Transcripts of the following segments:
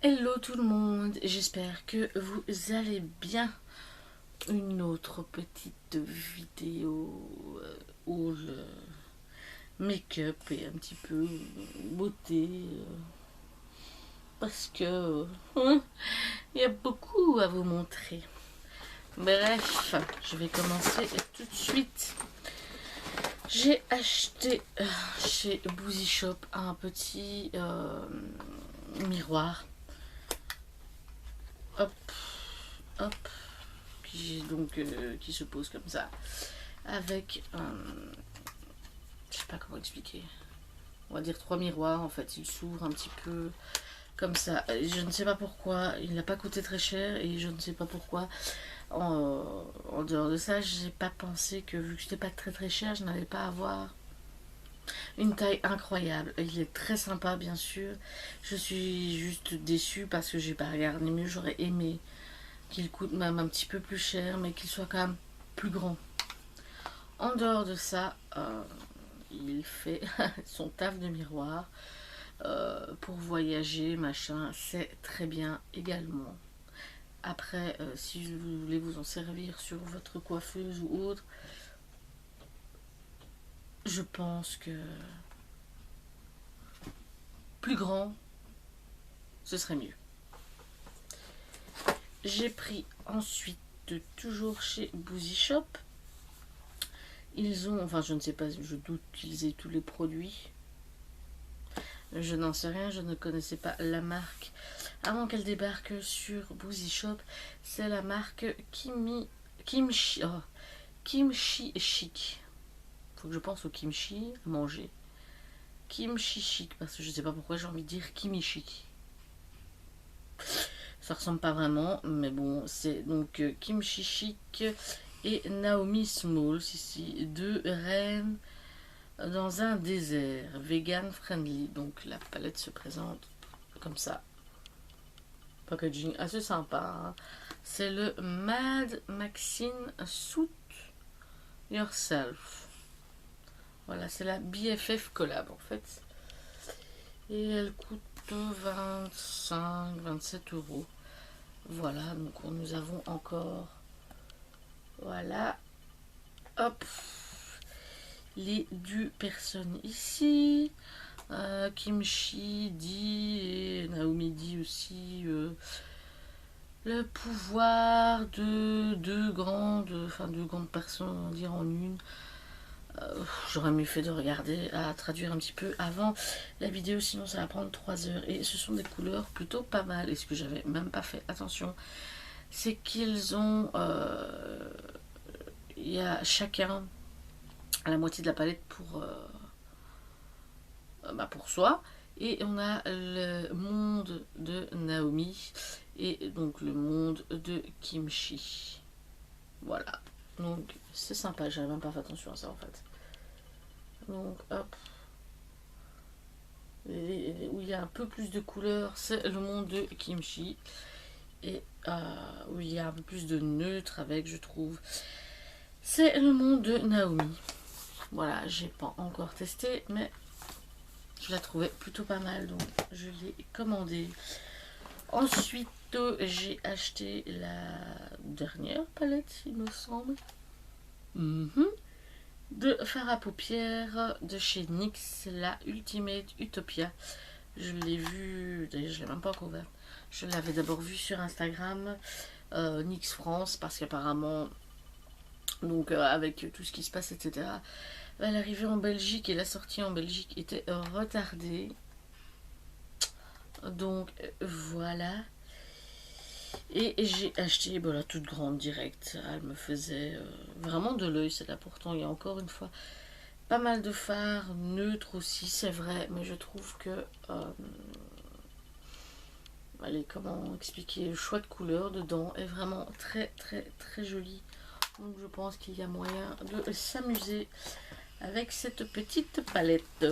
Hello tout le monde, j'espère que vous allez bien. Une autre petite vidéo où le make-up et un petit peu beauté parce que il y a beaucoup à vous montrer. Bref, je vais commencer tout de suite. J'ai acheté chez Boozy Shop un petit miroir. Hop, hop. Qui se pose comme ça avec je sais pas comment expliquer, on va dire 3 miroirs. En fait il s'ouvre un petit peu comme ça, je ne sais pas pourquoi il n'a pas coûté très cher et je ne sais pas pourquoi en dehors de ça j'ai pas pensé que vu que c'était pas très cher je n'allais pas avoir une taille incroyable. Il est très sympa bien sûr, je suis juste déçue parce que j'ai pas regardé mieux. J'aurais aimé qu'il coûte même un petit peu plus cher, mais qu'il soit quand même plus grand. En dehors de ça, il fait son taf de miroir pour voyager, machin, c'est très bien également. Après, si vous voulez vous en servir sur votre coiffeuse ou autre, je pense que plus grand, ce serait mieux. J'ai pris ensuite, toujours chez Boozy Shop, ils ont, enfin je ne sais pas, je doute qu'ils aient tous les produits. Je n'en sais rien, je ne connaissais pas la marque avant qu'elle débarque sur Boozy Shop. C'est la marque Kimchi Chic. Faut que je pense au kimchi à manger. Kimchi Chic, parce que je ne sais pas pourquoi j'ai envie de dire Kimi Chic. Ça ressemble pas vraiment, mais bon, c'est donc Kimchi Chic et Naomi Smalls ici, deux reines dans un désert, vegan friendly. Donc la palette se présente comme ça. Packaging assez sympa. Hein. C'est le Mad Maxine Suit Yourself. Voilà, c'est la BFF collab en fait. Et elle coûte 25-27 euros. Voilà, donc nous avons encore. Voilà. Hop. Les deux personnes ici. Kimchi dit et Naomi dit aussi le pouvoir de deux grandes personnes, on va dire en une. J'aurais mieux fait de regarder, à traduire un petit peu avant la vidéo, sinon ça va prendre 3 heures. Et ce sont des couleurs plutôt pas mal. Et ce que j'avais même pas fait attention, c'est qu'ils ont il y a chacun à la moitié de la palette pour soi. Et on a le monde de Naomi et donc le monde de Kimchi. Voilà. Donc c'est sympa, j'avais même pas fait attention à ça en fait. Donc hop. Où il y a un peu plus de couleurs, c'est le monde de Kimchi. Et où il y a un peu plus de neutre avec, je trouve, c'est le monde de Naomi. Voilà, j'ai pas encore testé, mais je la trouvais plutôt pas mal, donc je l'ai commandé. Ensuite, j'ai acheté la dernière palette, il me semble, de fard à paupières de chez NYX, la Ultimate Utopia. Je l'ai vue, d'ailleurs je l'ai même pas encore ouvert. Je l'avais d'abord vue sur Instagram, NYX France, parce qu'apparemment, donc avec tout ce qui se passe, etc., l'arrivée en Belgique et la sortie en Belgique était retardée. Donc voilà. Et j'ai acheté la toute grande direct. Elle me faisait vraiment de l'œil, celle-là. Pourtant, il y a encore une fois pas mal de fards, neutres aussi, c'est vrai. Mais je trouve que... allez, comment expliquer, le choix de couleur dedans est vraiment très très très joli. Donc je pense qu'il y a moyen de s'amuser avec cette petite palette.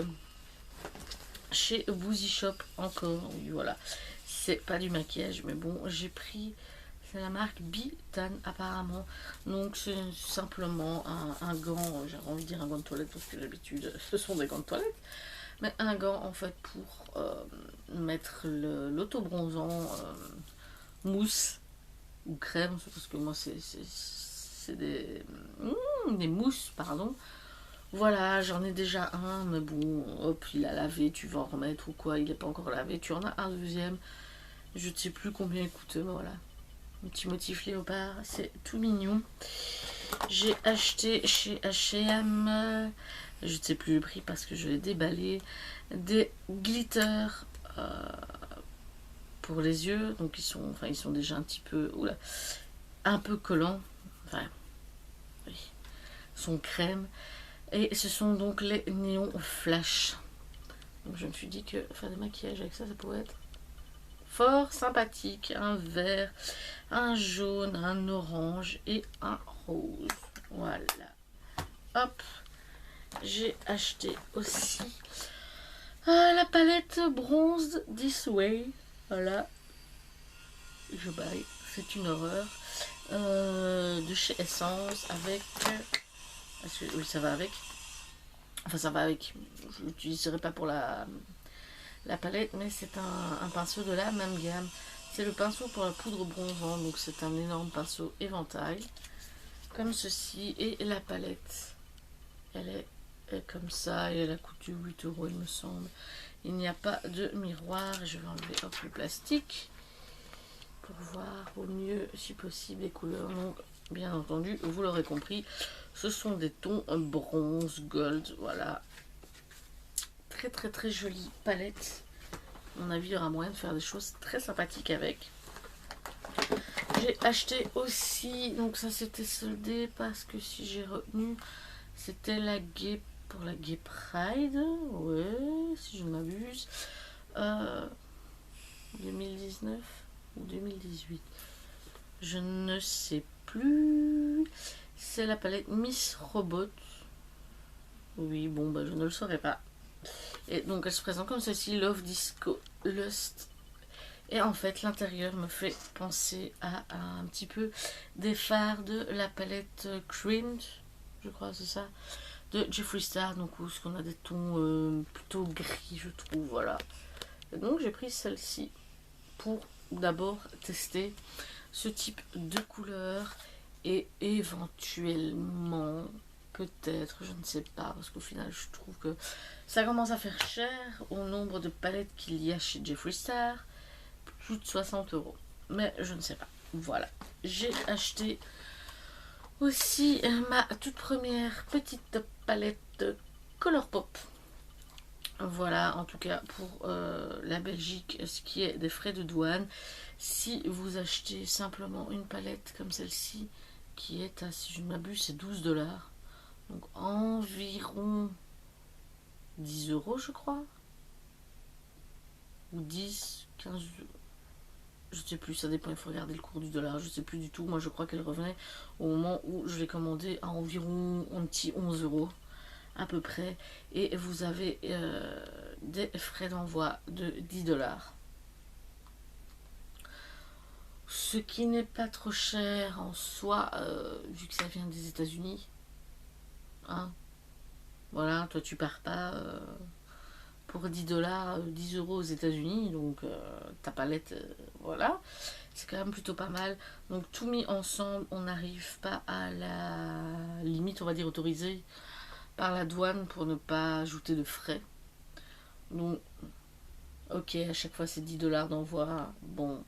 Chez Boozy Shop encore, oui voilà. C'est pas du maquillage, mais bon, j'ai pris, c'est la marque Bitan apparemment. Donc c'est simplement un gant, j'ai envie de dire un gant de toilette parce que d'habitude ce sont des gants de toilette. mais un gant en fait pour mettre l'auto-bronzant mousse ou crème, parce que moi c'est des mousses, pardon. Voilà, j'en ai déjà un, mais bon, hop, il a lavé, tu vas en remettre ou quoi, il n'est pas encore lavé, tu en as un deuxième, je ne sais plus combien il coûte, mais voilà. Un petit motif léopard, c'est tout mignon. J'ai acheté chez H&M, je ne sais plus le prix parce que je l'ai déballé, des glitters pour les yeux, donc ils sont déjà un petit peu, oula, un peu collants, enfin, oui, sont crème, et ce sont donc les néons flash. Donc je me suis dit que faire des maquillages avec ça, ça pourrait être fort sympathique. Un vert, un jaune, un orange et un rose. Voilà. Hop. J'ai acheté aussi la palette bronze This Way. Voilà. Je baille. C'est une horreur. De chez Essence avec... Oui, ça va avec. Enfin, ça va avec. Je l'utiliserai pas pour la palette, mais c'est un pinceau de la même gamme. C'est le pinceau pour la poudre bronzant, donc c'est un énorme pinceau éventail, comme ceci. Et la palette, elle est comme ça, et elle a coûté 8 € il me semble. Il n'y a pas de miroir, je vais enlever hop, le plastique, pour voir au mieux, si possible, les couleurs. Donc, bien entendu, vous l'aurez compris, ce sont des tons bronze, gold, voilà. Très très très jolie palette. À mon avis, il y aura moyen de faire des choses très sympathiques avec. J'ai acheté aussi, donc ça c'était soldé parce que si j'ai retenu, c'était la Gay pour la Gay Pride, ouais, si je ne m'abuse, 2019 ou 2018, je ne sais plus. C'est la palette Miss Robot. Oui, bon, bah je ne le saurais pas. Et donc elle se présente comme ceci, Love Disco Lust. Et en fait l'intérieur me fait penser à un petit peu des fards de la palette Cringe, je crois c'est ça, de Jeffree Star, donc où on a des tons plutôt gris je trouve, voilà. Et donc j'ai pris celle-ci pour d'abord tester ce type de couleur et éventuellement peut-être, je ne sais pas, parce qu'au final je trouve que ça commence à faire cher au nombre de palettes qu'il y a chez Jeffree Star, plus de 60 €. Mais je ne sais pas. Voilà. J'ai acheté aussi ma toute première petite palette Colourpop. Voilà, en tout cas pour la Belgique, ce qui est des frais de douane. Si vous achetez simplement une palette comme celle-ci, qui est à, si je ne m'abuse, c'est 12 $. Donc environ 10 € je crois. Ou 10, 15, je ne sais plus, ça dépend, il faut regarder le cours du dollar, je ne sais plus du tout. Moi je crois qu'elle revenait au moment où je l'ai commandée à environ un petit 11 € à peu près. Et vous avez des frais d'envoi de 10 $. Ce qui n'est pas trop cher en soi, vu que ça vient des États-Unis. Hein, voilà, toi tu pars pas pour 10 $, 10 € aux États-Unis, donc ta palette, voilà, c'est quand même plutôt pas mal. Donc tout mis ensemble, on n'arrive pas à la limite, on va dire, autorisée par la douane pour ne pas ajouter de frais. Donc, ok, à chaque fois c'est 10 $ d'envoi, bon,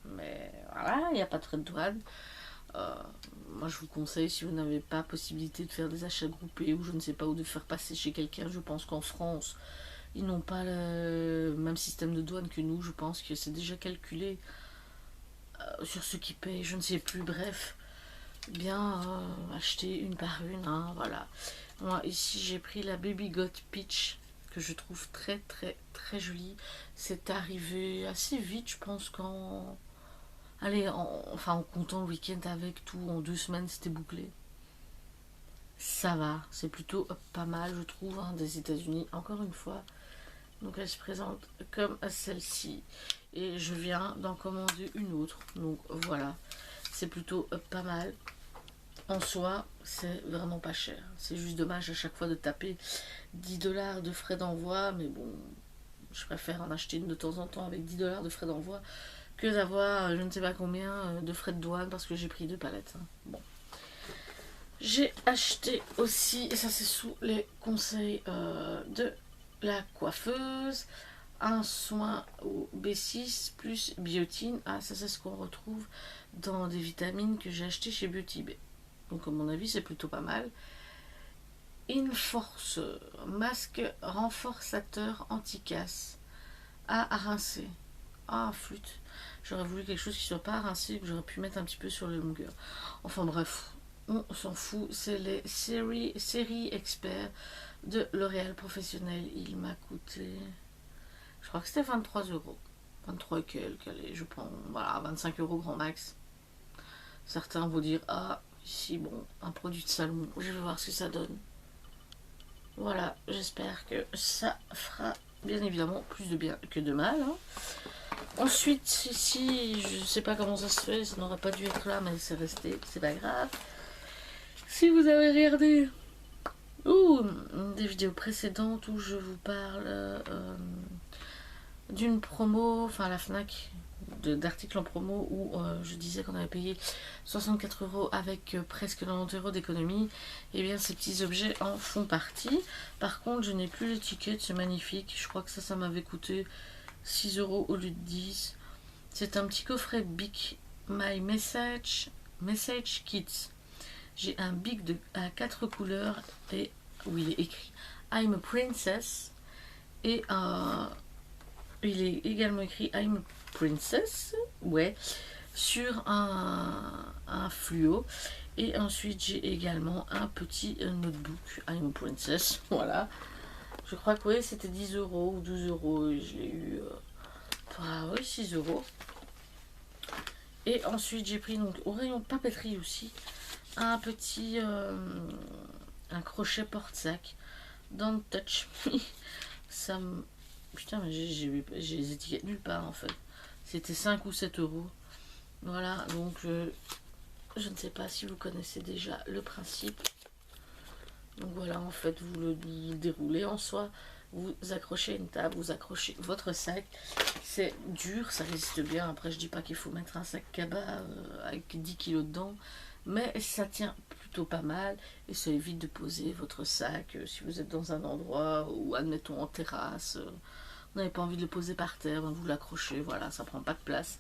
mais voilà, il n'y a pas de frais de douane. Moi je vous conseille, si vous n'avez pas possibilité de faire des achats groupés ou je ne sais pas, ou de faire passer chez quelqu'un, je pense qu'en France ils n'ont pas le même système de douane que nous, je pense que c'est déjà calculé sur ceux qui payent, je ne sais plus, bref, bien acheter une par une, hein, voilà. Moi ici j'ai pris la Baby Got Peach, que je trouve très très très jolie. C'est arrivé assez vite, je pense qu'en... Allez, enfin en comptant le week-end avec tout, en 2 semaines c'était bouclé. Ça va, c'est plutôt pas mal je trouve, hein, des États-Unis, encore une fois. Donc elle se présente comme celle-ci. Et je viens d'en commander une autre. Donc voilà, c'est plutôt pas mal. En soi, c'est vraiment pas cher. C'est juste dommage à chaque fois de taper 10 $ de frais d'envoi, mais bon, je préfère en acheter une de temps en temps avec 10 $ de frais d'envoi que d'avoir je ne sais pas combien de frais de douane parce que j'ai pris 2 palettes. Bon. J'ai acheté aussi, et ça c'est sous les conseils de la coiffeuse, un soin au B6 plus biotine. Ah, ça c'est ce qu'on retrouve dans des vitamines que j'ai acheté chez Beauty Bay. Donc à mon avis c'est plutôt pas mal. Inforce, masque renforçateur anti-casse à rincer. Ah, flûte. J'aurais voulu quelque chose qui soit pas rincé, que j'aurais pu mettre un petit peu sur les longueurs. Enfin bref, on s'en fout. C'est les séries experts de L'Oréal Professionnel. Il m'a coûté, je crois que c'était 23 €. 23 et quelques, allez, je prends, voilà, 25 € grand max. Certains vont dire, ah, ici, bon, un produit de salon, je vais voir ce que ça donne. Voilà, j'espère que ça fera bien évidemment plus de bien que de mal. Hein. Ensuite, ici, je sais pas comment ça se fait, ça n'aurait pas dû être là, mais c'est resté, c'est pas grave. Si vous avez regardé des vidéos précédentes où je vous parle d'une promo, enfin la FNAC, d'articles en promo où je disais qu'on avait payé 64 € avec presque 90 € d'économie, et bien ces petits objets en font partie. Par contre, je n'ai plus l'étiquette, c'est magnifique. Je crois que ça m'avait coûté 6 € au lieu de 10. C'est un petit coffret Bic My Message Kits. J'ai un bic à 4 couleurs et où il est écrit I'm a Princess, et il est également écrit I'm a Princess, ouais, sur un fluo. Et ensuite j'ai également un petit notebook I'm a Princess, voilà. Je crois que oui, c'était 10 € ou 12 € et je l'ai eu oui, 6 €. Et ensuite j'ai pris donc au rayon papeterie aussi un petit un crochet porte-sac dans le Touch Me. Ça me... Putain, mais j'ai les étiquettes nulle part en fait. C'était 5 ou 7 €. Voilà, donc je ne sais pas si vous connaissez déjà le principe. Donc voilà, en fait, vous le déroulez en soi. Vous accrochez une table, vous accrochez votre sac. C'est dur, ça résiste bien. Après, je dis pas qu'il faut mettre un sac cabas avec 10 kg dedans. Mais ça tient plutôt pas mal. Et ça évite de poser votre sac si vous êtes dans un endroit ou, admettons, en terrasse. Vous n'avez pas envie de le poser par terre, ben vous l'accrochez. Voilà, ça prend pas de place.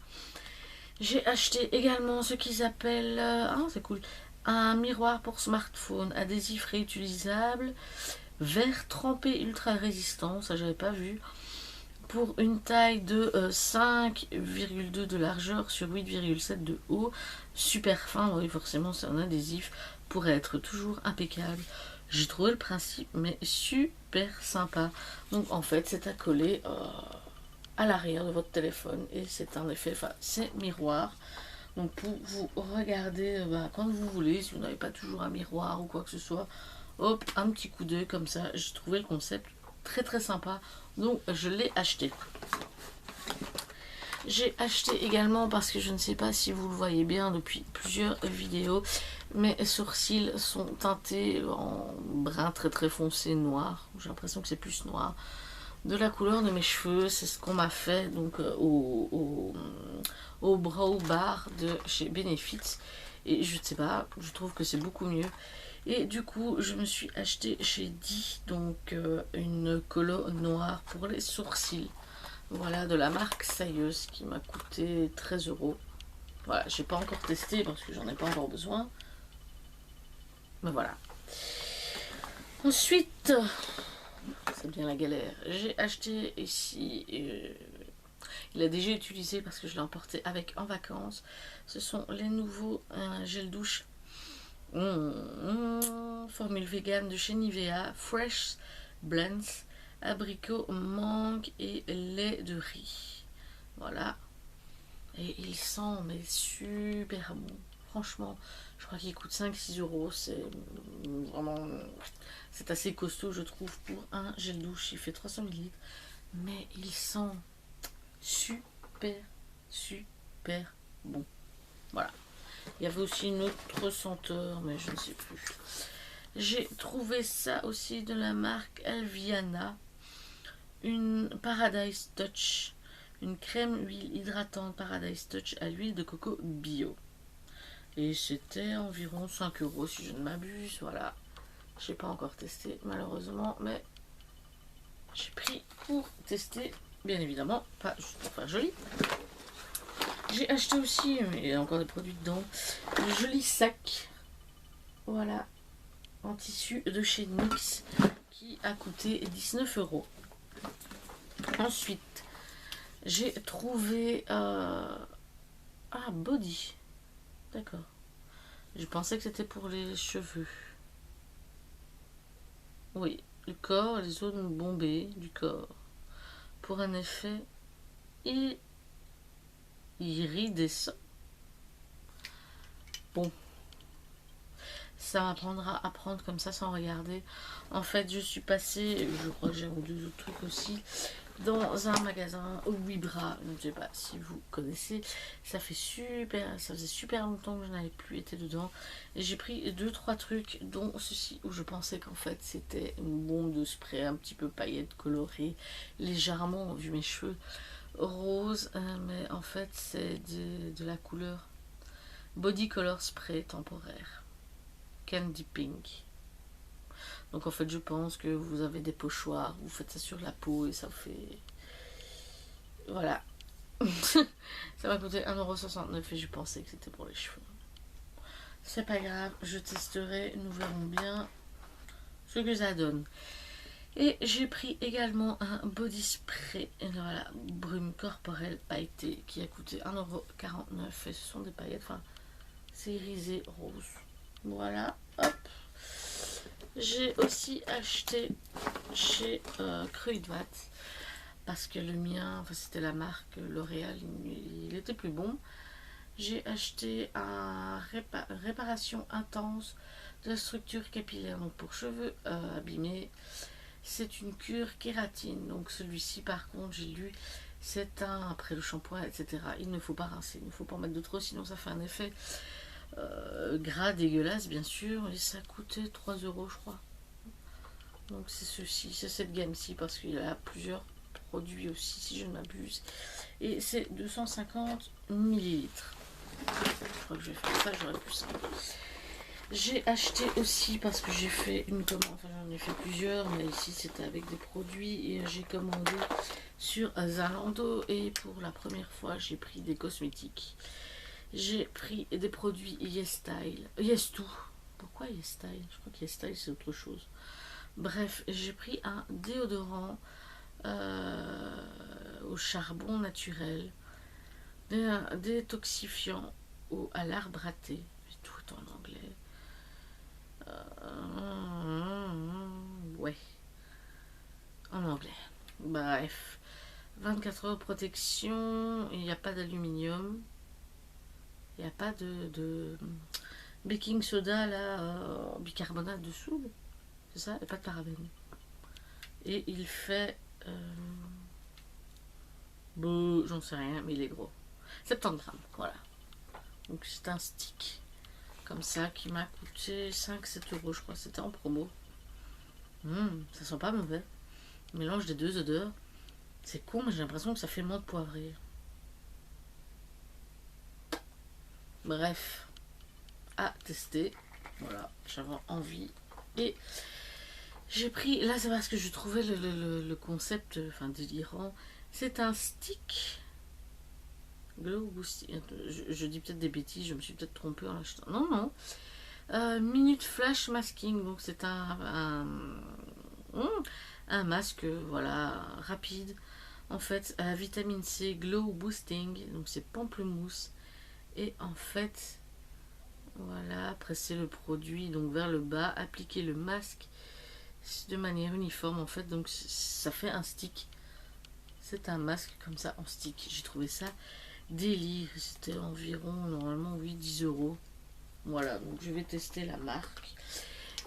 J'ai acheté également ce qu'ils appellent... ah, c'est cool. Un miroir pour smartphone adhésif réutilisable, verre trempé ultra résistant, ça j'avais pas vu, pour une taille de 5,2 de largeur sur 8,7 de haut, super fin, oui forcément c'est un adhésif, pourrait être toujours impeccable. J'ai trouvé le principe mais super sympa. Donc en fait c'est à coller à l'arrière de votre téléphone et c'est un effet, enfin c'est miroir. Donc pour vous regarder quand vous voulez, si vous n'avez pas toujours un miroir ou quoi que ce soit, hop, un petit coup d'œil comme ça. J'ai trouvé le concept très très sympa, donc je l'ai acheté. J'ai acheté également parce que je ne sais pas si vous le voyez bien depuis plusieurs vidéos, mes sourcils sont teintés en brun très très foncé noir. J'ai l'impression que c'est plus noir. De la couleur de mes cheveux, c'est ce qu'on m'a fait donc au brow bar de chez Benefit, et je ne sais pas, je trouve que c'est beaucoup mieux. Et du coup je me suis acheté chez Di donc une colo noire pour les sourcils, voilà, de la marque Sailleuse, qui m'a coûté 13 €. Voilà, j'ai pas encore testé parce que j'en ai pas encore besoin, mais voilà. Ensuite, c'est bien la galère, j'ai acheté ici, il a déjà utilisé parce que je l'ai emporté avec en vacances, ce sont les nouveaux gel douche formule vegan de chez Nivea, Fresh Blends, abricot, mangue et lait de riz. Voilà, et il sent mais super bon. Franchement, je crois qu'il coûte 5-6 €. C'est vraiment, c'est assez costaud je trouve pour un gel douche. Il fait 300 ml, mais il sent super super bon. Voilà, Il y avait aussi une autre senteur, mais je ne sais plus. J'ai trouvé ça aussi de la marque Elviana. Une Paradise Touch. Une crème huile hydratante Paradise Touch à l'huile de coco bio. Et c'était environ 5 € si je ne m'abuse. Voilà. Je n'ai pas encore testé malheureusement, mais j'ai pris pour tester. Bien évidemment, pas juste pour faire joli. J'ai acheté aussi, mais il y a encore des produits dedans, un joli sac. Voilà. En tissu de chez NYX qui a coûté 19 €. Ensuite, j'ai trouvé body. D'accord. Je pensais que c'était pour les cheveux. Oui, le corps et les zones bombées du corps. Pour un effet iridescent. Bon. Ça m'apprendra à prendre comme ça sans regarder. En fait, je suis passée, je crois que j'ai un ou deux autres trucs aussi, dans un magasin au Vibra. Je ne sais pas si vous connaissez. Ça faisait super longtemps que je n'avais plus été dedans. Et j'ai pris 2-3 trucs, dont ceci, où je pensais qu'en fait c'était une bombe de spray un petit peu paillettes colorée, légèrement, vu mes cheveux, rose. Mais en fait, c'est de la couleur Body Color Spray temporaire. Candy Pink. Donc en fait je pense que vous avez des pochoirs, vous faites ça sur la peau et ça fait... Voilà. Ça m'a coûté 1,69 € et je pensais que c'était pour les cheveux. C'est pas grave, je testerai, nous verrons bien ce que ça donne. Et j'ai pris également un body spray, voilà, brume corporelle pailletée qui a coûté 1,49 € et ce sont des paillettes, enfin c'est irisé rose. Voilà, hop. J'ai aussi acheté chez Kruidvat parce que le mien, enfin c'était la marque L'Oréal, il était plus bon. J'ai acheté un réparation intense de la structure capillaire, donc pour cheveux abîmés. C'est une cure kératine, donc celui-ci par contre j'ai lu c'est après le shampoing etc. Il ne faut pas rincer, il ne faut pas en mettre de trop sinon ça fait un effet gras dégueulasse bien sûr, et ça coûtait 3 € je crois. Donc c'est ceci, c'est cette gamme-ci parce qu'il y a plusieurs produits aussi si je ne m'abuse. Et c'est 250 ml. Je crois que je vais faire ça, j'aurais plus simple. J'ai acheté aussi parce que j'ai fait une commande, enfin j'en ai fait plusieurs, mais ici c'était avec des produits et j'ai commandé sur Zalando et pour la première fois j'ai pris des cosmétiques. J'ai pris des produits YesStyle, YesToo. Pourquoi YesStyle? Je crois que YesStyle c'est autre chose. Bref, j'ai pris un déodorant au charbon naturel, un détoxifiant à l'arbre à thé. Tout est en anglais. Ouais, en anglais. Bref, 24 heures de protection. Il n'y a pas d'aluminium. Il n'y a pas de baking soda là, bicarbonate de soude. C'est ça, et pas de parabènes. Et il fait j'en sais rien, mais il est gros. 70 grammes, voilà. Donc c'est un stick comme ça qui m'a coûté 5-7 € je crois. C'était en promo. Ça sent pas mauvais. Mélange des deux odeurs. C'est con, mais j'ai l'impression que ça fait moins de poivrée. Bref, à tester. Voilà, j'avais envie. Et j'ai pris, là c'est parce que je trouvais le concept délirant. C'est un stick Glow Boosting. Je dis peut-être des bêtises, je me suis peut-être trompée en l'achetant. Non, non. Minute Flash Masking. Donc c'est un masque, voilà, rapide. En fait, à vitamine C, Glow Boosting. Donc c'est pamplemousse. Et en fait, voilà, presser le produit donc vers le bas, appliquer le masque de manière uniforme en fait, donc ça fait un stick. C'est un masque comme ça en stick. J'ai trouvé ça délire. C'était environ normalement 8-10 €. Voilà, donc je vais tester la marque.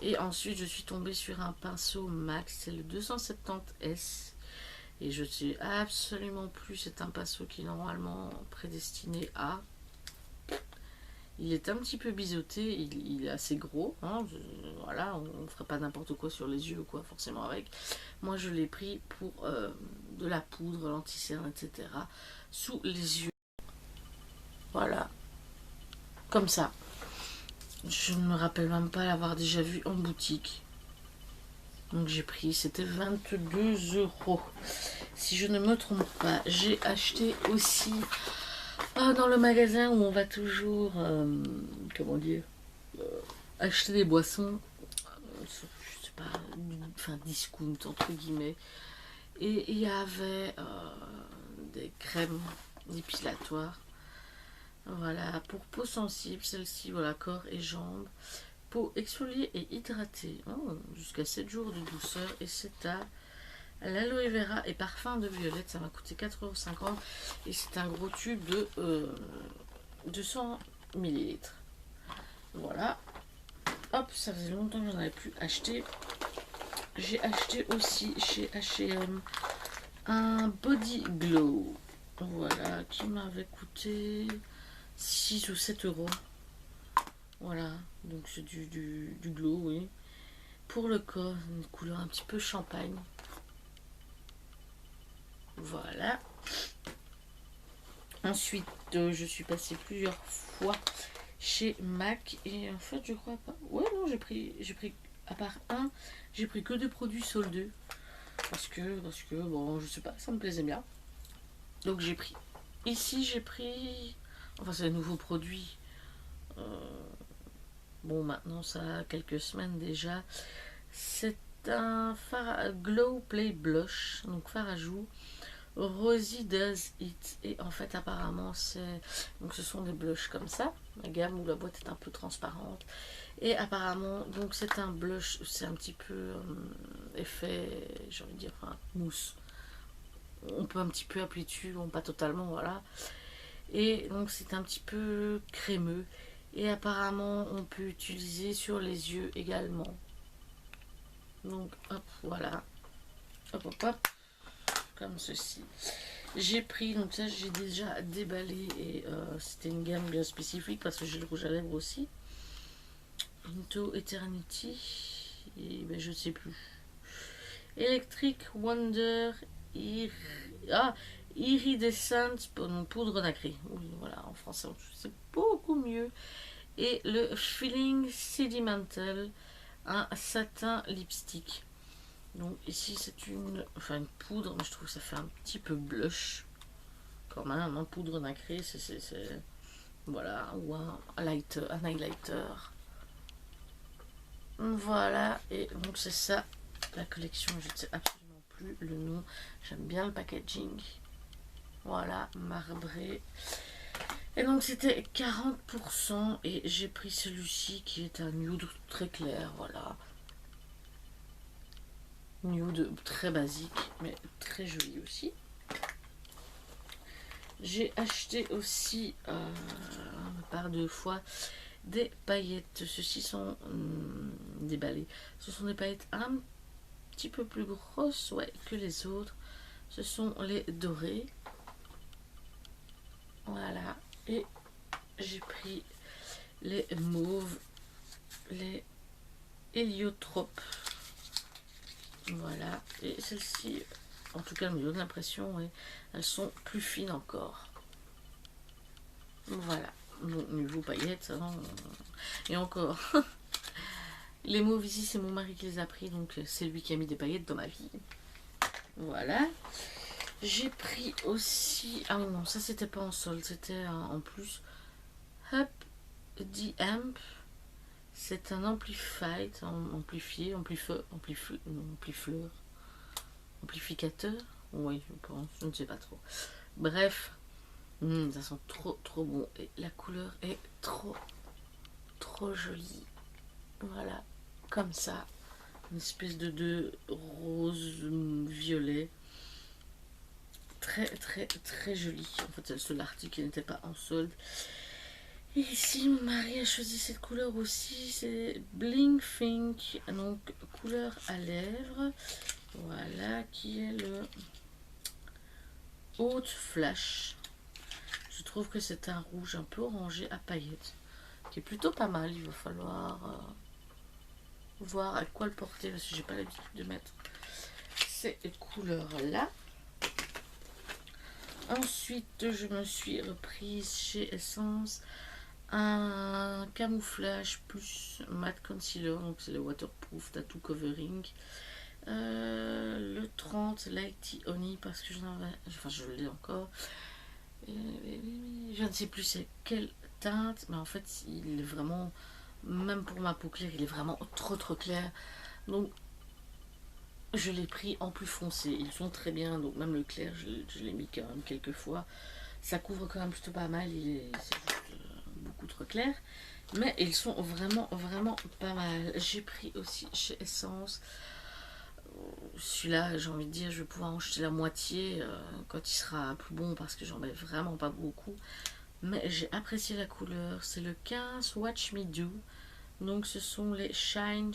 Et ensuite je suis tombée sur un pinceau Max, c'est le 270S. Et je ne sais absolument plus, c'est un pinceau qui est normalement prédestiné à... Il est un petit peu biseauté, il est assez gros, hein, voilà, on ne ferait pas n'importe quoi sur les yeux, quoi, forcément avec. Moi, je l'ai pris pour de la poudre, l'anti-cerne, etc. sous les yeux. Voilà, comme ça. Je ne me rappelle même pas l'avoir déjà vu en boutique. Donc j'ai pris, c'était 22 €. Si je ne me trompe pas, j'ai acheté aussi dans le magasin où on va toujours, comment dire, acheter des boissons, je sais pas, enfin discount entre guillemets. Et il y avait des crèmes dépilatoires. Voilà, pour peau sensible, celle-ci, voilà, corps et jambes. Peau exfoliée et hydratée, jusqu'à 7 jours de douceur. Et c'est à l'aloe vera et parfum de violette. Ça m'a coûté 4,50 € et c'est un gros tube de 200 millilitres. Voilà. Hop, ça faisait longtemps que j'en avais plus acheté. J'ai acheté aussi chez H&M un body glow. Voilà, qui m'avait coûté 6 ou 7 €. Voilà, donc c'est du glow, oui. Pour le corps, une couleur un petit peu champagne. Voilà. Ensuite, je suis passée plusieurs fois chez MAC et en fait, je crois pas. Ouais, non, j'ai pris à part un, j'ai pris que des produits soldés parce que bon, je sais pas, ça me plaisait bien. Donc j'ai pris. Ici, j'ai pris. Enfin, c'est un nouveau produit. Bon, maintenant, ça a quelques semaines déjà. C'est un Glow Play Blush, donc fard à joues. Rosie Does It. Et en fait, apparemment, donc ce sont des blushs comme ça. La gamme où la boîte est un peu transparente. Et apparemment, donc c'est un blush, c'est un petit peu effet, j'ai envie de dire, enfin, mousse. On peut un petit peu appuyer dessus, bon, pas totalement, voilà. Et donc, c'est un petit peu crémeux. Et apparemment, on peut utiliser sur les yeux également. Donc, hop, voilà. Hop, hop, hop. Comme ceci. J'ai pris, donc ça j'ai déjà déballé et c'était une gamme bien spécifique parce que j'ai le rouge à lèvres aussi. Into Eternity et ben je sais plus. Electric Wonder Iridescent poudre nacrée. Oui, voilà, en français c'est beaucoup mieux. Et le Feeling Sedimental, un satin lipstick. Donc ici c'est une poudre, mais je trouve que ça fait un petit peu blush quand même, hein, poudre nacrée, c'est voilà, ou un highlighter. Voilà, et donc c'est ça la collection, je ne sais absolument plus le nom, j'aime bien le packaging. Voilà, marbré. Et donc c'était 40% et j'ai pris celui-ci qui est un nude très clair, voilà. Nude très basique, mais très joli aussi. J'ai acheté aussi par 2 fois des paillettes. Ceux-ci sont déballés. Ce sont des paillettes un petit peu plus grosses, ouais, que les autres. Ce sont les dorées. Voilà. Et j'ai pris les mauves, les héliotropes. Voilà. Et celles-ci, en tout cas, elles me donnent l'impression, ouais, elles sont plus fines encore. Voilà. Bon, niveau paillettes, hein, et encore. Les mauves ici, c'est mon mari qui les a pris, donc c'est lui qui a mis des paillettes dans ma vie. Voilà. J'ai pris aussi... Ah non, ça c'était pas en solde, c'était en plus. Up the Amp. C'est un amplificateur. Oui, je pense, je ne sais pas trop. Bref, ça sent trop trop bon. Et la couleur est trop jolie. Voilà, comme ça. Une espèce de rose violet. Très très très joli. En fait, c'est l'article qui n'était pas en solde. Et ici, mon mari a choisi cette couleur aussi. C'est Bling Pink. Donc, couleur à lèvres. Voilà, qui est le Haute Flash. Je trouve que c'est un rouge un peu orangé à paillettes. qui est plutôt pas mal. Il va falloir voir à quoi le porter parce que j'ai pas l'habitude de mettre ces couleurs là. Ensuite je me suis reprise chez Essence un camouflage plus matte concealer, donc c'est le waterproof tattoo covering, le 30 Lighty Honey parce que je l'ai encore, je ne sais plus c'est quelle teinte, mais en fait il est vraiment, même pour ma peau claire il est vraiment trop clair, donc je l'ai pris en plus foncé. Ils sont très bien, donc même le clair je l'ai mis quand même quelques fois, ça couvre quand même plutôt pas mal, c'est juste beaucoup trop clair, mais ils sont vraiment pas mal. J'ai pris aussi chez Essence, celui-là j'ai envie de dire je vais pouvoir en jeter la moitié quand il sera plus bon parce que j'en mets vraiment pas beaucoup, mais j'ai apprécié la couleur. C'est le 15 Watch Me Do, donc ce sont les Shine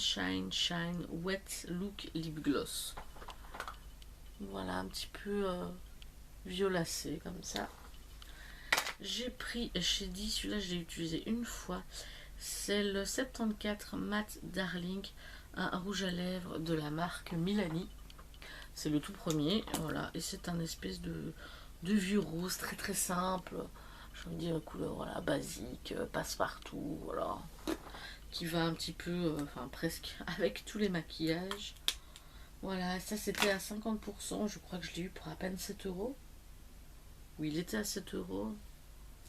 Wet Look Lip Gloss. Voilà, un petit peu violacé comme ça. J'ai pris chez Di, celui-là je l'ai utilisé une fois, c'est le 74 Matte Darling, un rouge à lèvres de la marque Milani. C'est le tout premier, voilà, et c'est un espèce de vieux rose très simple, je veux dire couleur voilà, basique, passe-partout, voilà, qui va un petit peu, enfin presque avec tous les maquillages. Voilà, ça c'était à 50%, je crois que je l'ai eu pour à peine 7 euros. Oui, il était à 7 euros.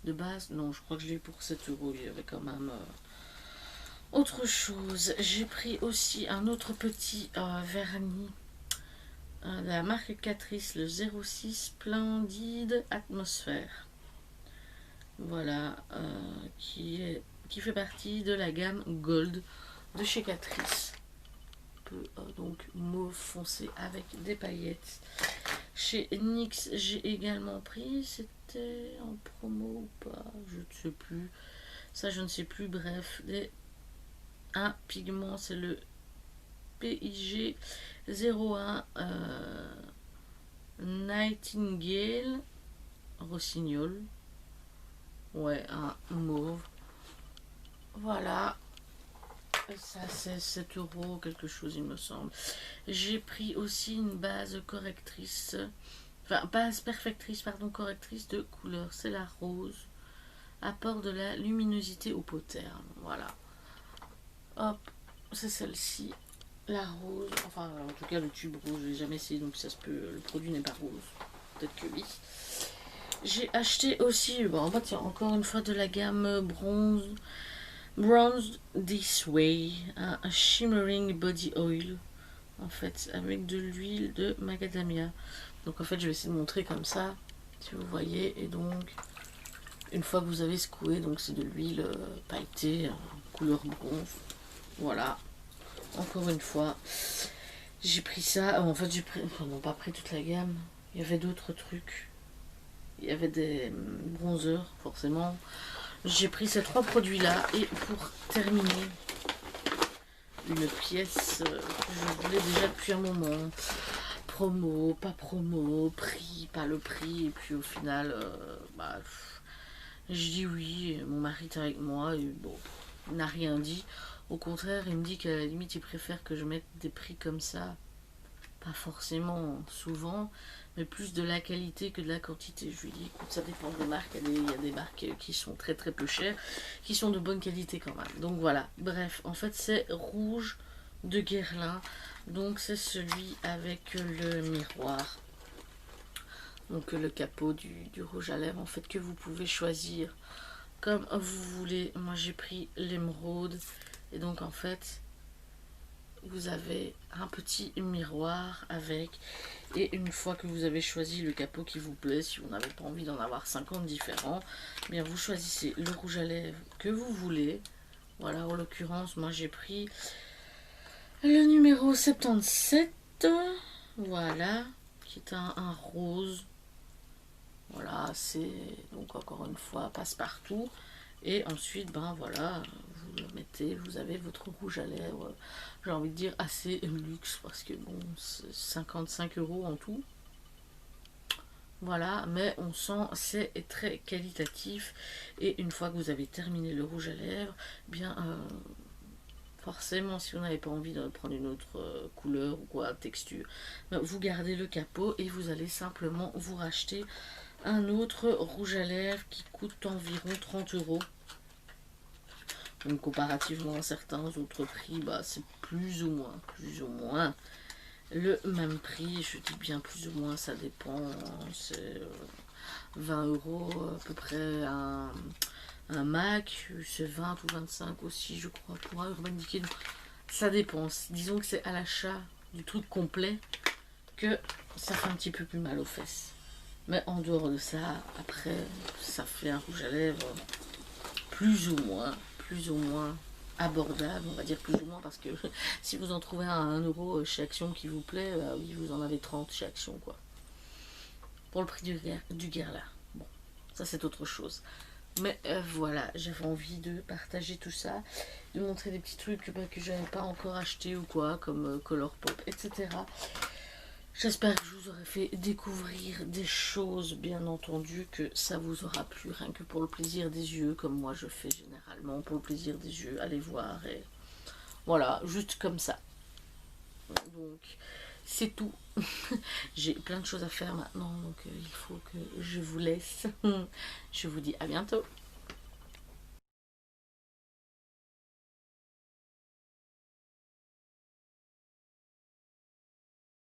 De base, non, je crois que je l'ai eu pour 7 euros. Il y avait quand même autre chose. J'ai pris aussi un autre petit vernis de la marque Catrice, le 06 Splendide Atmosphère. Voilà, qui fait partie de la gamme Gold de chez Catrice. Donc mauve foncé avec des paillettes. Chez NYX, j'ai également pris, c'était en promo ou pas, je ne sais plus. Ça, je ne sais plus. Bref, un pigment, c'est le PIG 01 Nightingale Rossignol. Ouais, un mauve. Voilà. Ça, c'est 7 euros, quelque chose, il me semble. J'ai pris aussi une base correctrice. Enfin, base perfectrice, pardon, correctrice de couleur. C'est la rose. Apporte de la luminosité au peau terne. Voilà. Hop, c'est celle-ci. La rose. Enfin, en tout cas, le tube rose, je l'ai jamais essayé, donc ça se peut. Le produit n'est pas rose. Peut-être que oui. J'ai acheté aussi, bon, en fait, c'est encore une fois de la gamme Bronze This Way, un shimmering body oil, en fait, avec de l'huile de macadamia. Donc en fait, je vais essayer de montrer comme ça, si vous voyez. Et donc, une fois que vous avez secoué, donc c'est de l'huile pailletée, couleur bronze. Voilà. Encore une fois, j'ai pris ça. En fait, j'ai pris, enfin, non, pas pris toute la gamme. Il y avait d'autres trucs. Il y avait des bronzers, forcément. J'ai pris ces trois produits-là. Et pour terminer, une pièce que je voulais déjà depuis un moment. Promo, pas promo, prix, pas le prix. Et puis au final, je dis oui. Et mon mari est avec moi. Et bon, il n'a rien dit. Au contraire, il me dit qu'à la limite, il préfère que je mette des prix comme ça. Pas forcément souvent, mais plus de la qualité que de la quantité. Je lui dis, écoute, ça dépend des marques. Il y a des marques qui sont très peu chères, qui sont de bonne qualité quand même. Donc voilà, bref, en fait c'est rouge de Guerlain. Donc c'est celui avec le miroir. Donc le capot du rouge à lèvres, en fait, que vous pouvez choisir comme vous voulez. Moi j'ai pris l'émeraude. Et donc en fait, vous avez un petit miroir avec, et une fois que vous avez choisi le capot qui vous plaît, si vous n'avez pas envie d'en avoir 50 différents, eh bien vous choisissez le rouge à lèvres que vous voulez. Voilà, en l'occurrence, moi j'ai pris le numéro 77, voilà, qui est un rose. Voilà, c'est donc encore une fois passe-partout. Et ensuite, ben voilà, vous le mettez, vous avez votre rouge à lèvres, j'ai envie de dire assez luxe, parce que bon, c'est 55 € en tout. Voilà, mais on sent c'est très qualitatif. Et une fois que vous avez terminé le rouge à lèvres, bien forcément, si vous n'avez pas envie de prendre une autre couleur ou quoi, texture, vous gardez le capot et vous allez simplement vous racheter un autre rouge à lèvres qui coûte environ 30 €. Donc comparativement à certains autres prix, bah, c'est plus ou moins le même prix. Je dis bien plus ou moins, ça dépend. C'est 20 € à peu près un Mac, c'est 20 ou 25 aussi, je crois, pour un Urban Decay. Ça dépend. Disons que c'est à l'achat du truc complet que ça fait un petit peu plus mal aux fesses. Mais en dehors de ça, après, ça fait un rouge à lèvres plus ou moins abordable, on va dire plus ou moins, parce que si vous en trouvez un à 1 € chez Action qui vous plaît, oui, vous en avez 30 chez Action, quoi. Pour le prix du Guerlain. Bon, ça c'est autre chose. Mais voilà, j'avais envie de partager tout ça, de montrer des petits trucs que j'avais pas encore acheté ou quoi, comme Colourpop, etc. J'espère que je vous aurai fait découvrir des choses, bien entendu, que ça vous aura plu, rien que pour le plaisir des yeux, comme moi je fais généralement, pour le plaisir des yeux, allez voir, et voilà, juste comme ça. Donc, c'est tout. J'ai plein de choses à faire maintenant, donc il faut que je vous laisse. Je vous dis à bientôt.